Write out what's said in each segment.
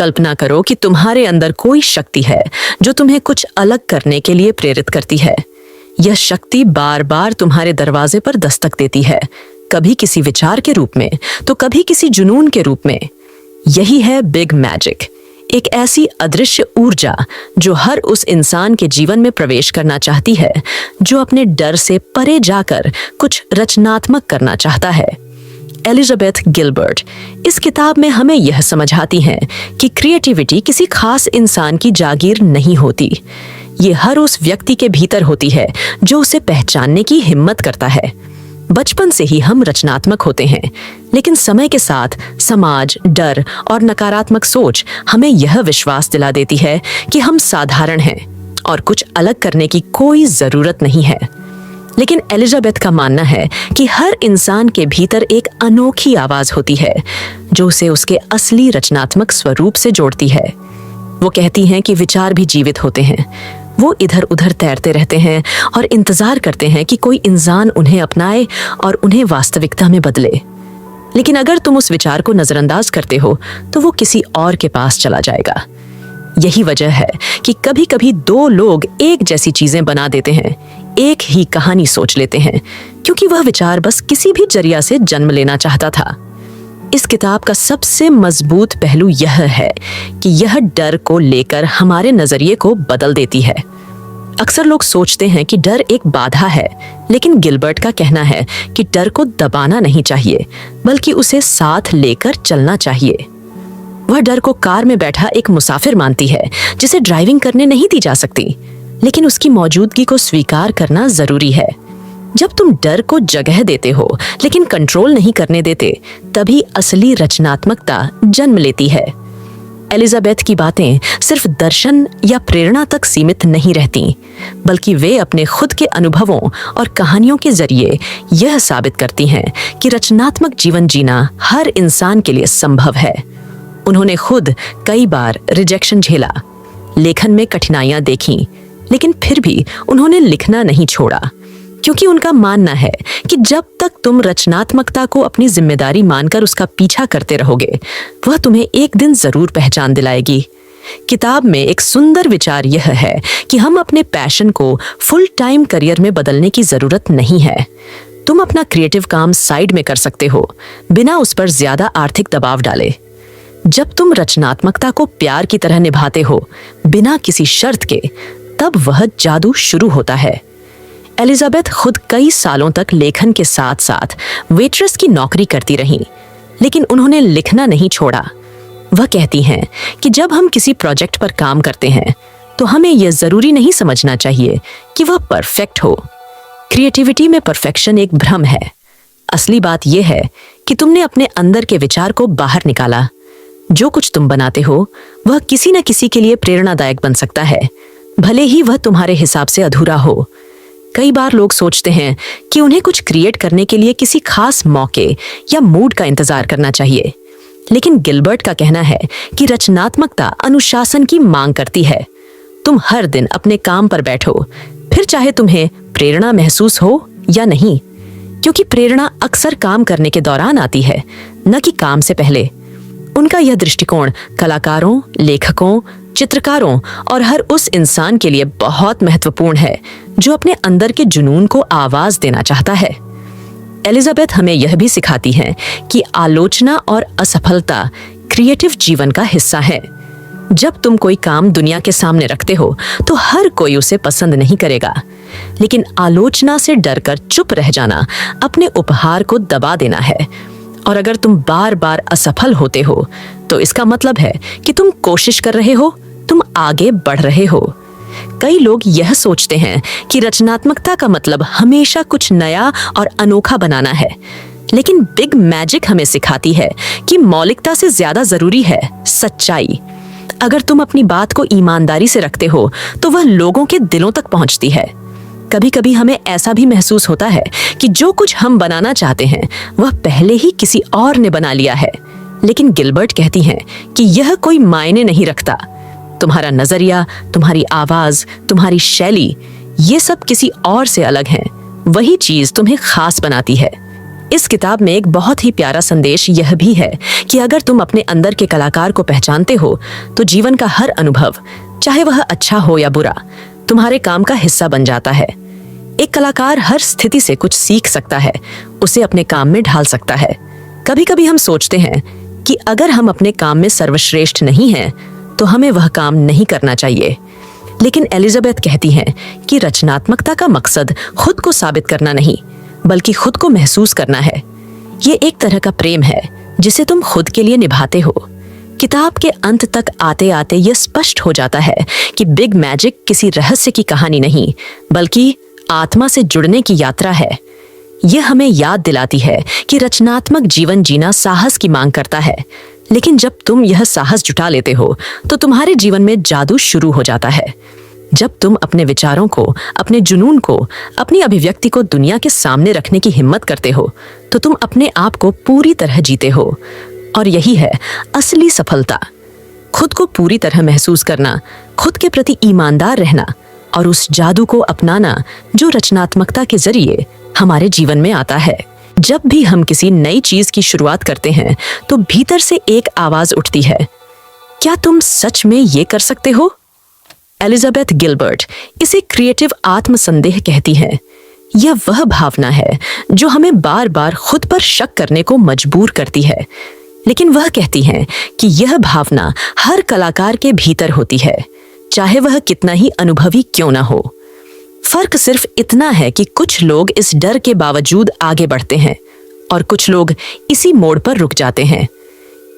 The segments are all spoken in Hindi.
कल्पना करो कि तुम्हारे अंदर कोई शक्ति है जो तुम्हें कुछ अलग करने के लिए प्रेरित करती है। यह शक्ति बार बार तुम्हारे दरवाजे पर दस्तक देती है, कभी किसी विचार के रूप में तो कभी किसी जुनून के रूप में। यही है बिग मैजिक, एक ऐसी अदृश्य ऊर्जा जो हर उस इंसान के जीवन में प्रवेश करना चाहती है जो अपने डर से परे जाकर कुछ रचनात्मक करना चाहता है। एलिजाबेथ गिलबर्ट इस किताब में हमें यह समझाती हैं कि क्रिएटिविटी किसी खास इंसान की जागीर नहीं होती। ये हर उस व्यक्ति के भीतर होती है जो उसे पहचानने की हिम्मत करता है। बचपन से ही हम रचनात्मक होते हैं, लेकिन समय के साथ समाज, डर और नकारात्मक सोच हमें यह विश्वास दिला देती है कि हम साधारण हैं और कुछ अलग करने की कोई जरूरत नहीं है। लेकिन एलिजाबेथ का मानना है कि हर इंसान के भीतर एक अनोखी आवाज होती है जो उसे उसके असली रचनात्मक स्वरूप से जोड़ती है। वो कहती हैं कि विचार भी जीवित होते हैं, वो इधर उधर तैरते रहते हैं और इंतजार करते हैं कि कोई इंसान उन्हें अपनाए और उन्हें वास्तविकता में बदले। लेकिन अगर तुम उस विचार को नजरअंदाज करते हो तो वो किसी और के पास चला जाएगा। यही वजह है कि कभी कभी दो लोग एक जैसी चीजें बना देते हैं, एक ही कहानी सोच लेते हैं, क्योंकि वह विचार बस किसी भी जरिया से जन्म लेना चाहता था। इस किताब का सबसे मजबूत पहलू यह है कि यह डर को लेकर हमारे नजरिए को बदल देती है। अक्सर लोग सोचते हैं कि डर एक बाधा है, लेकिन गिलबर्ट का कहना है कि डर को दबाना नहीं चाहिए, बल्कि उसे साथ लेकर चलना चाहिए। वह डर को कार में बैठा एक मुसाफिर मानती है जिसे ड्राइविंग करने नहीं दी जा सकती, लेकिन उसकी मौजूदगी को स्वीकार करना जरूरी है। जब तुम डर को जगह देते हो लेकिन कंट्रोल नहीं करने देते, तभी असली रचनात्मकता जन्म लेती है। एलिजाबेथ की बातें सिर्फ दर्शन या प्रेरणा तक सीमित नहीं रहती, बल्कि वे अपने खुद के अनुभवों और कहानियों के जरिए यह साबित करती हैं कि रचनात्मक जीवन जीना हर इंसान के लिए संभव है। उन्होंने खुद कई बार रिजेक्शन झेला, लेखन में कठिनाइयां देखीं, लेकिन फिर भी उन्होंने लिखना नहीं छोड़ा, क्योंकि उनका मानना है कि जब तक तुम रचनात्मकता को अपनी जिम्मेदारी मानकर उसका पीछा करते रहोगे, वह तुम्हें एक दिन जरूर पहचान दिलाएगी। किताब में एक सुंदर विचार यह है कि हम अपने पैशन को फुल टाइम करियर में बदलने की जरूरत नहीं है। तुम अपना क्रिएटिव काम साइड में कर सकते हो, बिना उस पर ज्यादा आर्थिक दबाव डाले। जब तुम रचनात्मकता को प्यार की तरह निभाते हो, बिना किसी शर्त के, तब वह जादू शुरू होता है। एलिजाबेथ खुद कई सालों तक लेखन के साथ साथ वेट्रेस की नौकरी करती रहीं, लेकिन उन्होंने लिखना नहीं छोड़ा। वह कहती हैं कि जब हम किसी प्रोजेक्ट पर काम करते हैं तो हमें यह जरूरी नहीं समझना चाहिए कि वह परफेक्ट हो। क्रिएटिविटी में परफेक्शन एक भ्रम है। असली बात यह है कि तुमने अपने अंदर के विचार को बाहर निकाला। जो कुछ तुम बनाते हो वह किसी न किसी के लिए प्रेरणादायक बन सकता है, भले ही वह तुम्हारे हिसाब से अधूरा हो। कई बार लोग सोचते हैं कि उन्हें कुछ क्रिएट करने के लिए किसी खास मौके या मूड का इंतजार करना चाहिए, लेकिन गिलबर्ट का कहना है कि रचनात्मकता अनुशासन की मांग करती है। तुम हर दिन अपने काम पर बैठो, फिर चाहे तुम्हें प्रेरणा महसूस हो या नहीं, क्योंकि प्रेरणा अक्सर काम करने के दौरान आती है, न कि काम से पहले। उनका यह दृष्टिकोण कलाकारों, लेखकों, चित्रकारों और हर उस इंसान के लिए बहुत महत्वपूर्ण है जो अपने अंदर के जुनून को आवाज देना चाहता है। एलिजाबेथ हमें यह भी सिखाती हैं कि आलोचना और असफलता क्रिएटिव जीवन का हिस्सा है। जब तुम कोई काम दुनिया के सामने रखते हो तो हर कोई उसे पसंद नहीं करेगा, लेकिन आलोचना से डरकर चुप रह जाना अपने उपहार को दबा देना है। और अगर तुम बार बार असफल होते हो तो इसका मतलब है कि तुम कोशिश कर रहे हो, तुम आगे बढ़ रहे हो। कई लोग यह सोचते हैं कि रचनात्मकता का मतलब हमेशा कुछ नया और अनोखा बनाना है, लेकिन बिग मैजिक हमें सिखाती है कि मौलिकता से ज्यादा जरूरी है सच्चाई। अगर तुम अपनी बात को ईमानदारी से रखते हो तो वह लोगों के दिलों तक पहुंचती है। कभी कभी हमें ऐसा भी महसूस होता है कि जो कुछ हम बनाना चाहते हैं वह पहले ही किसी और ने बना लिया है, लेकिन गिलबर्ट कहती हैं कि यह कोई मायने नहीं रखता। तुम्हारा नजरिया, तुम्हारी आवाज, तुम्हारी शैली, ये सब किसी और से अलग हैं। वही चीज तुम्हें खास बनाती है। इस किताब में एक बहुत ही प्यारा संदेश यह भी है कि अगर तुम अपने अंदर के कलाकार को पहचानते हो तो जीवन का हर अनुभव, चाहे वह अच्छा हो या बुरा, तुम्हारे काम का हिस्सा बन जाता है। एक कलाकार हर स्थिति से कुछ सीख सकता है, उसे अपने काम में ढाल सकता है। कभी कभी हम सोचते हैं कि अगर हम अपने काम में सर्वश्रेष्ठ नहीं हैं, तो हमें वह काम नहीं करना चाहिए। लेकिन एलिजाबेथ कहती हैं कि रचनात्मकता का मकसद खुद को साबित करना नहीं, बल्कि खुद को महसूस करना है। ये एक तरह का प्रेम है जिसे तुम खुद के लिए निभाते हो। किताब के अंत तक आते आते यह स्पष्ट हो जाता है कि बिग मैजिक किसी रहस्य की कहानी नहीं, बल्कि आत्मा से जुड़ने की यात्रा है। यह हमें याद दिलाती है कि रचनात्मक जीवन जीना साहस की मांग करता है, लेकिन जब तुम यह साहस जुटा लेते हो तो तुम्हारे जीवन में जादू शुरू हो जाता है। जब तुम अपने विचारों को, अपने जुनून को, अपनी अभिव्यक्ति को दुनिया के सामने रखने की हिम्मत करते हो, तो तुम अपने आप को पूरी तरह जीते हो। और यही है असली सफलता, खुद को पूरी तरह महसूस करना, खुद के प्रति ईमानदार रहना और उस जादू को अपनाना जो रचनात्मकता के जरिए हमारे जीवन में आता है। जब भी हम किसी नई चीज की शुरुआत करते हैं तो भीतर से एक आवाज उठती है, क्या तुम सच में ये कर सकते हो? एलिजाबेथ गिलबर्ट इसे क्रिएटिव आत्मसंदेह कहती हैं। यह वह भावना है जो हमें बार बार खुद पर शक करने को मजबूर करती है, लेकिन वह कहती हैं कि यह भावना हर कलाकार के भीतर होती है, चाहे वह कितना ही अनुभवी क्यों ना हो। फर्क सिर्फ इतना है कि कुछ लोग इस डर के बावजूद आगे बढ़ते हैं और कुछ लोग इसी मोड़ पर रुक जाते हैं।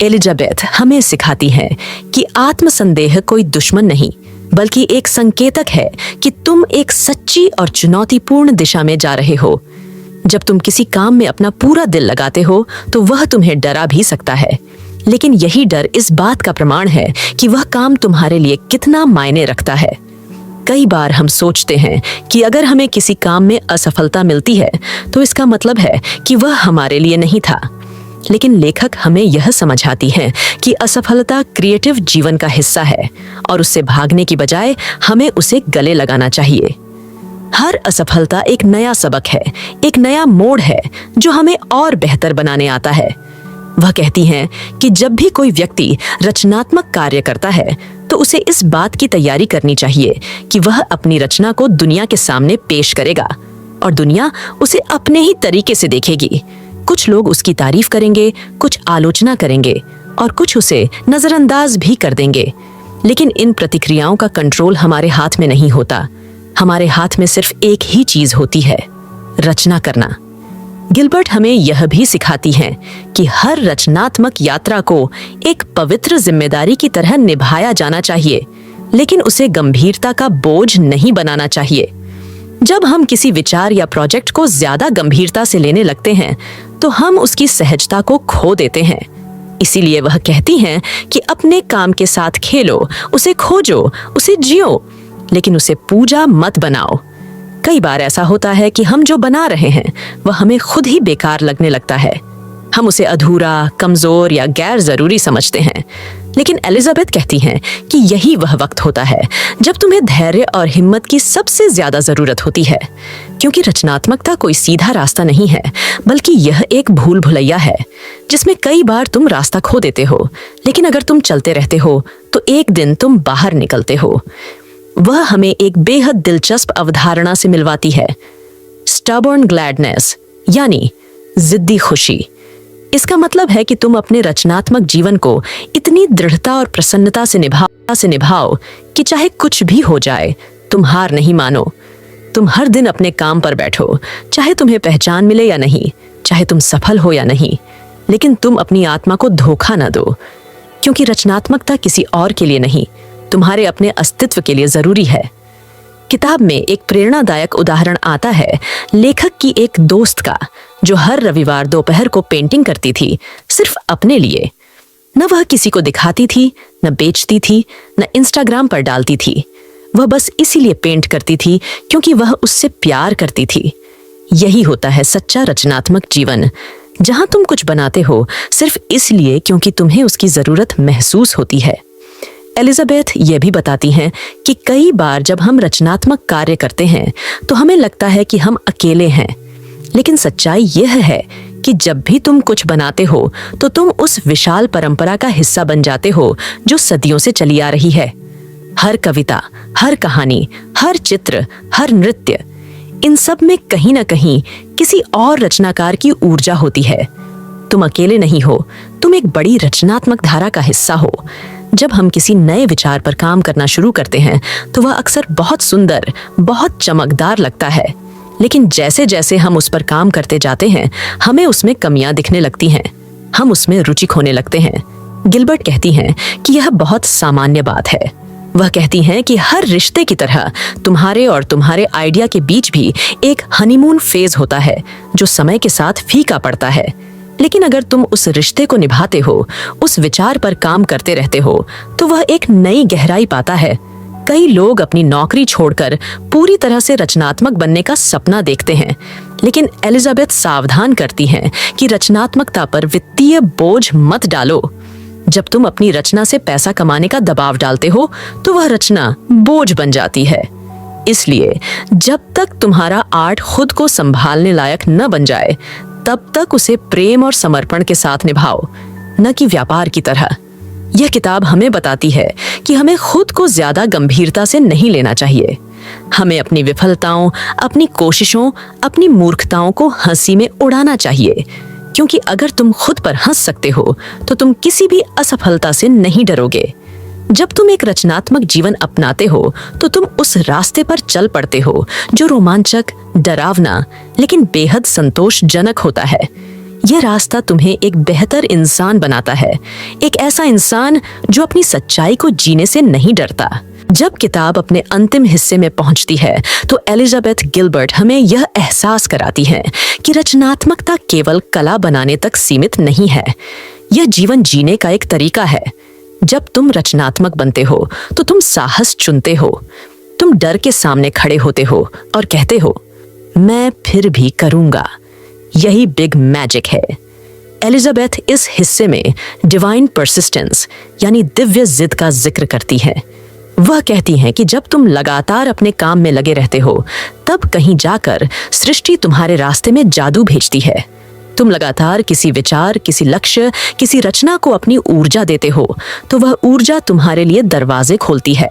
एलिजाबेथ हमें सिखाती है कि आत्मसंदेह कोई दुश्मन नहीं, बल्कि एक संकेतक है कि तुम एक सच्ची और चुनौतीपूर्ण दिशा में जा रहे हो। जब तुम किसी काम में अपना पूरा दिल लगाते हो तो वह तुम्हें डरा भी सकता है, लेकिन यही डर इस बात का प्रमाण है कि वह काम तुम्हारे लिए कितना मायने रखता है। कई बार हम सोचते हैं कि अगर हमें किसी काम में असफलता मिलती है तो इसका मतलब है कि वह हमारे लिए नहीं था, लेकिन लेखक हमें यह समझाती हैं कि असफलता क्रिएटिव जीवन का हिस्सा है और उससे भागने की बजाय हमें उसे गले लगाना चाहिए। हर असफलता एक नया सबक है, एक नया मोड़ है जो हमें और बेहतर बनाने आता है। वह कहती हैं कि जब भी कोई व्यक्ति रचनात्मक कार्य करता है तो उसे इस बात की तैयारी करनी चाहिए कि वह अपनी रचना को दुनिया के सामने पेश करेगा और दुनिया उसे अपने ही तरीके से देखेगी। कुछ लोग उसकी तारीफ करेंगे, कुछ आलोचना करेंगे और कुछ उसे नजरअंदाज भी कर देंगे, लेकिन इन प्रतिक्रियाओं का कंट्रोल हमारे हाथ में नहीं होता। हमारे हाथ में सिर्फ एक ही चीज होती है, रचना करना। गिलबर्ट हमें यह भी सिखाती हैं कि हर रचनात्मक यात्रा को एक पवित्र जिम्मेदारी की तरह निभाया जाना चाहिए, लेकिन उसे गंभीरता का बोझ नहीं बनाना चाहिए। जब हम किसी विचार या प्रोजेक्ट को ज्यादा गंभीरता से लेने लगते हैं तो हम उसकी सहजता को खो देते हैं। इसीलिए वह कहती हैं कि अपने काम के साथ खेलो, उसे खोजो, उसे जियो, लेकिन उसे पूजा मत बनाओ। कई बार ऐसा होता है कि हम जो बना रहे हैं वह हमें खुद ही बेकार लगने लगता है। हम उसे अधूरा, कमजोर या गैर जरूरी समझते हैं, लेकिन एलिजाबेथ कहती हैं कि यही वह वक्त होता है जब तुम्हें धैर्य और हिम्मत की सबसे ज्यादा जरूरत होती है, क्योंकि रचनात्मकता कोई सीधा रास्ता नहीं है, बल्कि यह एक भूल भुलैया है जिसमें कई बार तुम रास्ता खो देते हो, लेकिन अगर तुम चलते रहते हो तो एक दिन तुम बाहर निकलते हो। वह हमें एक बेहद दिलचस्प अवधारणा से मिलवाती है, स्टबर्न ग्लैडनेस, यानी जिद्दी खुशी। इसका मतलब है कि तुम अपने रचनात्मक जीवन को इतनी दृढ़ता और प्रसन्नता से निभाओ कि चाहे कुछ भी हो जाए तुम हार नहीं मानो। तुम हर दिन अपने काम पर बैठो, चाहे तुम्हें पहचान मिले या नहीं, चाहे तुम सफल हो या नहीं, लेकिन तुम अपनी आत्मा को धोखा न दो, क्योंकि रचनात्मकता किसी और के लिए नहीं, तुम्हारे अपने अस्तित्व के लिए जरूरी है। किताब में एक प्रेरणादायक उदाहरण आता है लेखक की एक दोस्त का, जो हर रविवार दोपहर को पेंटिंग करती थी, सिर्फ अपने लिए। न वह किसी को दिखाती थी, न बेचती थी, न इंस्टाग्राम पर डालती थी। वह बस इसीलिए पेंट करती थी क्योंकि वह उससे प्यार करती थी। यही होता है सच्चा रचनात्मक जीवन, जहां तुम कुछ बनाते हो सिर्फ इसलिए क्योंकि तुम्हें उसकी जरूरत महसूस होती है। एलिजाबेथ ये भी बताती हैं कि कई बार जब हम रचनात्मक कार्य करते हैं तो हमें लगता है कि हम अकेले हैं, लेकिन सच्चाई यह है कि जब भी तुम कुछ बनाते हो तो तुम उस विशाल परंपरा का हिस्सा बन जाते हो जो सदियों से चली आ रही है। हर कविता, हर कहानी, हर चित्र, हर नृत्य, इन सब में कहीं ना कहीं किसी और रचनाकार की ऊर्जा होती है। तुम अकेले नहीं हो, तुम एक बड़ी रचनात्मक धारा का हिस्सा हो। जब हम किसी नए विचार पर काम करना शुरू करते हैं तो वह अक्सर बहुत सुंदर, बहुत चमकदार लगता है, लेकिन जैसे जैसे हम उस पर काम करते जाते हैं हमें उसमें कमियां दिखने लगती हैं, हम उसमें रुचि खोने लगते हैं। गिलबर्ट कहती हैं कि यह बहुत सामान्य बात है। वह कहती हैं कि हर रिश्ते की तरह तुम्हारे और तुम्हारे आइडिया के बीच भी एक हनीमून फेज होता है जो समय के साथ फीका पड़ता है, लेकिन अगर तुम उस रिश्ते को निभाते हो, उस विचार पर काम करते रहते हो, तो वह एक नई गहराई पाता है। कई लोग अपनी नौकरी छोड़कर पूरी तरह से रचनात्मक बनने का सपना देखते हैं, लेकिन एलिजाबेथ सावधान करती हैं कि रचनात्मकता पर वित्तीय बोझ मत डालो। जब तुम अपनी रचना से पैसा कमाने का दबाव डालते हो तो वह रचना बोझ बन जाती है। इसलिए जब तक तुम्हारा आर्ट खुद को संभालने लायक न बन जाए, तब तक उसे प्रेम और समर्पण के साथ निभाओ, न कि व्यापार की तरह। यह किताब हमें बताती है कि हमें खुद को ज्यादा गंभीरता से नहीं लेना चाहिए। हमें अपनी विफलताओं, अपनी कोशिशों, अपनी मूर्खताओं को हंसी में उड़ाना चाहिए, क्योंकि अगर तुम खुद पर हंस सकते हो तो तुम किसी भी असफलता से नहीं डरोगे। जब तुम एक रचनात्मक जीवन अपनाते हो तो तुम उस रास्ते पर चल पड़ते हो जो रोमांचक, डरावना, लेकिन बेहद संतोषजनक होता है। यह रास्ता तुम्हें एक बेहतर इंसान बनाता है, एक ऐसा इंसान जो अपनी सच्चाई को जीने से नहीं डरता। जब किताब अपने अंतिम हिस्से में पहुंचती है तो एलिजाबेथ गिलबर्ट हमें यह एहसास कराती है कि रचनात्मकता केवल कला बनाने तक सीमित नहीं है, यह जीवन जीने का एक तरीका है। जब तुम रचनात्मक बनते हो तो तुम साहस चुनते हो, तुम डर के सामने खड़े होते हो और कहते हो, मैं फिर भी करूंगा। यही बिग मैजिक है। एलिजाबेथ इस हिस्से में डिवाइन परसिस्टेंस यानी दिव्य जिद का जिक्र करती है। वह कहती हैं कि जब तुम लगातार अपने काम में लगे रहते हो, तब कहीं जाकर सृष्टि तुम्हारे रास्ते में जादू भेजती है। तुम लगातार किसी विचार, किसी लक्ष्य, किसी रचना को अपनी ऊर्जा देते हो तो वह ऊर्जा तुम्हारे लिए दरवाजे खोलती है।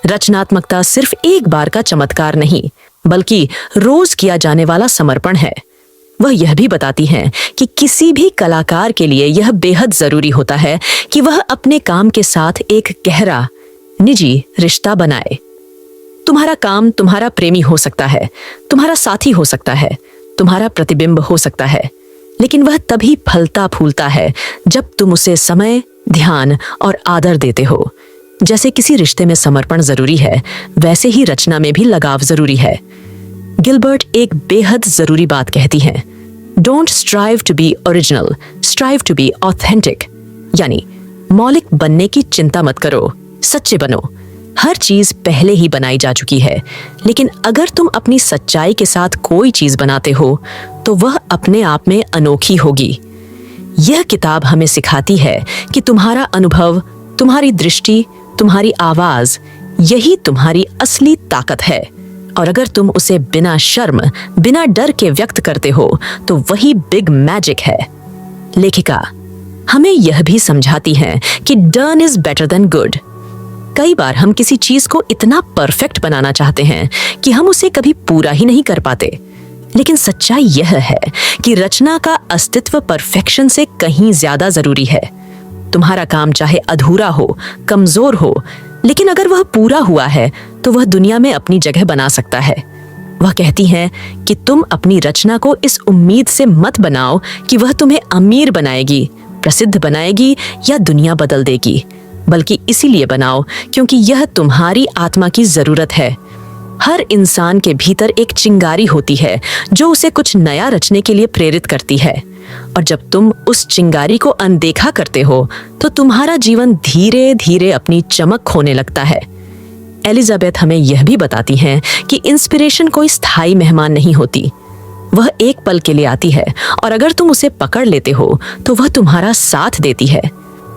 रचनात्मकता सिर्फ एक बार का चमत्कार नहीं, बल्कि रोज किया जाने वाला समर्पण है। वह यह भी बताती हैं कि किसी भी कलाकार के लिए यह बेहद जरूरी होता है कि वह अपने काम के साथ एक गहरा, निजी रिश्ता बनाए। तुम्हारा काम तुम्हारा प्रेमी हो सकता है, तुम्हारा साथी हो सकता है, तुम्हारा प्रतिबिंब हो सकता है, लेकिन वह तभी फलता फूलता है जब तुम उसे समय, ध्यान और आदर देते हो। जैसे किसी रिश्ते में समर्पण जरूरी है, वैसे ही रचना में भी लगाव जरूरी है। गिलबर्ट एक बेहद जरूरी बात कहती हैं, don't strive to be original, strive to be authentic. यानी मौलिक बनने की चिंता मत करो, सच्चे बनो। हर चीज पहले ही बनाई जा चुकी है, लेकिन अगर तुम अपनी सच्चाई के साथ कोई चीज बनाते हो तो वह अपने आप में अनोखी होगी। यह किताब हमें सिखाती है कि तुम्हारा अनुभव, तुम्हारी दृष्टि, तुम्हारी आवाज, यही तुम्हारी असली ताकत है। और अगर तुम उसे बिना शर्म, बिना डर के व्यक्त करते हो तो वही बिग मैजिक है। लेखिका हमें यह भी समझाती है कि done is better than good. कई बार हम किसी चीज को इतना परफेक्ट बनाना चाहते हैं कि हम उसे कभी पूरा ही नहीं कर पाते, लेकिन सच्चाई यह है कि रचना का अस्तित्व परफेक्शन से कहीं ज्यादा जरूरी है। तुम्हारा काम चाहे अधूरा हो, कमजोर हो, लेकिन अगर वह पूरा हुआ है तो वह दुनिया में अपनी जगह बना सकता है। वह कहती हैं कि तुम अपनी रचना को इस उम्मीद से मत बनाओ कि वह तुम्हें अमीर बनाएगी, प्रसिद्ध बनाएगी या दुनिया बदल देगी, बल्कि इसीलिए बनाओ क्योंकि यह तुम्हारी आत्मा की जरूरत है। हर इंसान के भीतर एक चिंगारी होती है जो उसे कुछ नया रचने के लिए प्रेरित करती है, और जब तुम उस चिंगारी को अनदेखा करते हो तो तुम्हारा जीवन धीरे धीरे अपनी चमक खोने लगता है। एलिजाबेथ हमें यह भी बताती हैं कि इंस्पिरेशन कोई स्थायी मेहमान नहीं होती, वह एक पल के लिए आती है और अगर तुम उसे पकड़ लेते हो तो वह तुम्हारा साथ देती है,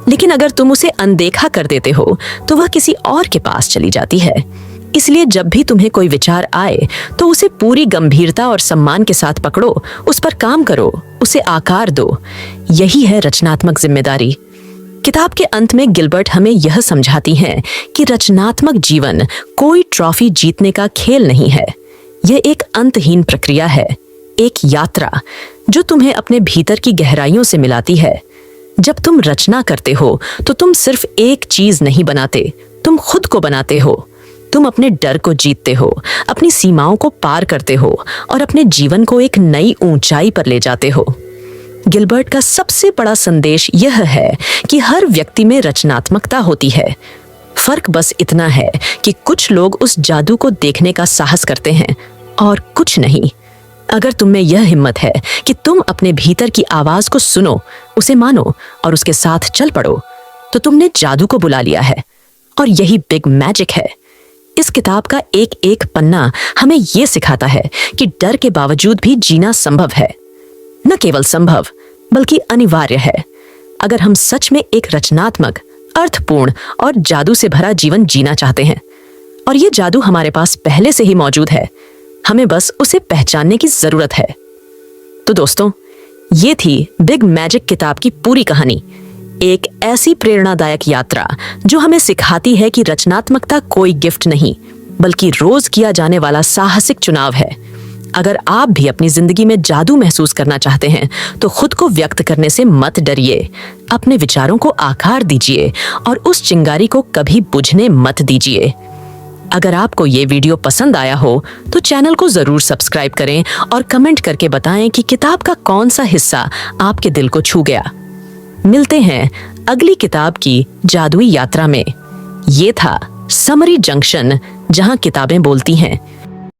लेकिन अगर तुम उसे अनदेखा कर देते हो तो वह किसी और के पास चली जाती है। इसलिए जब भी तुम्हें कोई विचार आए तो उसे पूरी गंभीरता और सम्मान के साथ पकड़ो, उस पर काम करो, उसे आकार दो। यही है रचनात्मक जिम्मेदारी। किताब के अंत में गिलबर्ट हमें यह समझाती हैं कि रचनात्मक जीवन कोई ट्रॉफी जीतने का खेल नहीं है। यह एक अंतहीन प्रक्रिया है, एक यात्रा जो तुम्हें अपने भीतर की गहराइयों से मिलाती है। जब तुम रचना करते हो तो तुम सिर्फ एक चीज नहीं बनाते, तुम खुद को बनाते हो। तुम अपने डर को जीतते हो, अपनी सीमाओं को पार करते हो और अपने जीवन को एक नई ऊंचाई पर ले जाते हो। गिलबर्ट का सबसे बड़ा संदेश यह है कि हर व्यक्ति में रचनात्मकता होती है। फर्क बस इतना है कि कुछ लोग उस जादू को देखने का साहस करते हैं और कुछ नहीं। अगर तुम में यह हिम्मत है कि तुम अपने भीतर की आवाज को सुनो, उसे मानो और उसके साथ चल पड़ो, तो तुमने जादू को बुला लिया है। और यही बिग मैजिक है। इस किताब का एक एक पन्ना हमें यह सिखाता है कि डर के बावजूद भी जीना संभव है। न केवल संभव बल्कि अनिवार्य है, अगर हम सच में एक रचनात्मक, अर्थपूर्ण और जादू से भरा जीवन जीना चाहते हैं। और यह जादू हमारे पास पहले से ही मौजूद है, हमें बस उसे पहचानने की जरूरत है। तो दोस्तों, ये थी बिग मैजिक किताब की पूरी कहानी। एक ऐसी प्रेरणादायक यात्रा जो हमें सिखाती है कि रचनात्मकता कोई गिफ्ट नहीं बल्कि रोज किया जाने वाला साहसिक चुनाव है। अगर आप भी अपनी जिंदगी में जादू महसूस करना चाहते हैं तो खुद को व्यक्त करने से मत डरिए। अपने विचारों को आकार दीजिए और उस चिंगारी को कभी बुझने मत दीजिए। अगर आपको ये वीडियो पसंद आया हो तो चैनल को जरूर सब्सक्राइब करें और कमेंट करके बताएं कि किताब का कौन सा हिस्सा आपके दिल को छू गया। मिलते हैं अगली किताब की जादुई यात्रा में। ये था समरी जंक्शन, जहां किताबें बोलती हैं।